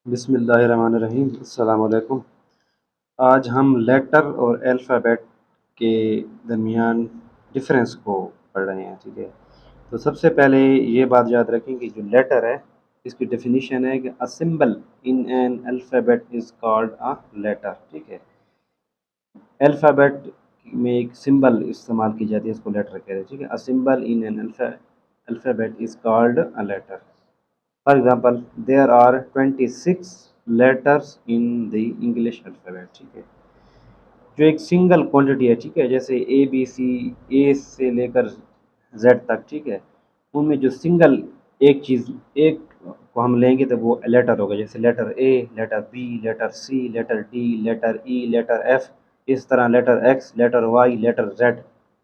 बिस्मिल्लाहिर्रहमानिर्रहीम। अस्सलाम वालेकुम। आज हम लेटर और अल्फ़ाबेट के दरमियान डिफरेंस को पढ़ रहे हैं, ठीक है। तो सबसे पहले ये बात याद रखें कि जो लेटर है इसकी डेफिनेशन है कि a symbol in an alphabet is called a letter, ठीक है। अल्फ़ाबेट में एक सिंबल इस्तेमाल की जाती है, इसको लेटर कहते हैं, ठीक है। A symbol in an alphabet is called a letter. For example, there are 26 letters in the English alphabet, ठीक है। जो एक सिंगल क्वांटिटी है, ठीक है, जैसे ए बी सी, ए से लेकर जेड तक, ठीक है। उनमें जो सिंगल एक चीज़ एक को हम लेंगे तो वो लेटर होगा, जैसे लेटर ए, letter B, letter c, letter d, letter e, letter f, इस तरह letter x, letter y, letter z,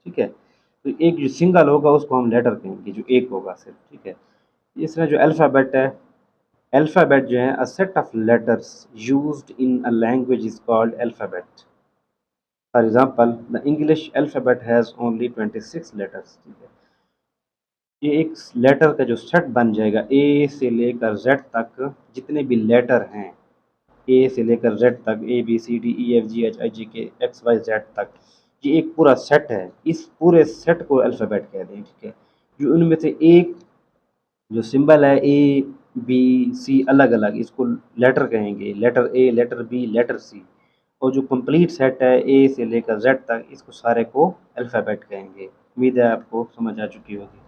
ठीक है। तो एक जो सिंगल होगा उसको हम लेटर कहेंगे, जो एक होगा सिर्फ, ठीक है। इस तरह जो अल्फ़ाबेट है, अल्फ़ाबेट जो है a set of letters used in a language is called alphabet. For example, the English alphabet has only 26 letters, ठीक है। ये एक लेटर का जो सेट बन जाएगा, ए से लेकर जेड तक जितने भी लेटर हैं, ए से लेकर जेड तक, A B C D E F G H I J K X Y Z तक, ये एक पूरा सेट है। इस पूरे सेट को अल्फ़ाबेट कहते हैं, ठीक है। जो उनमें से एक जो सिंबल है ए बी सी अलग अलग, इसको लेटर कहेंगे, लेटर ए, लेटर बी, लेटर सी। और जो कंप्लीट सेट है ए से लेकर जेड तक, इसको सारे को अल्फ़ाबेट कहेंगे। उम्मीद है आपको समझ आ चुकी होगी।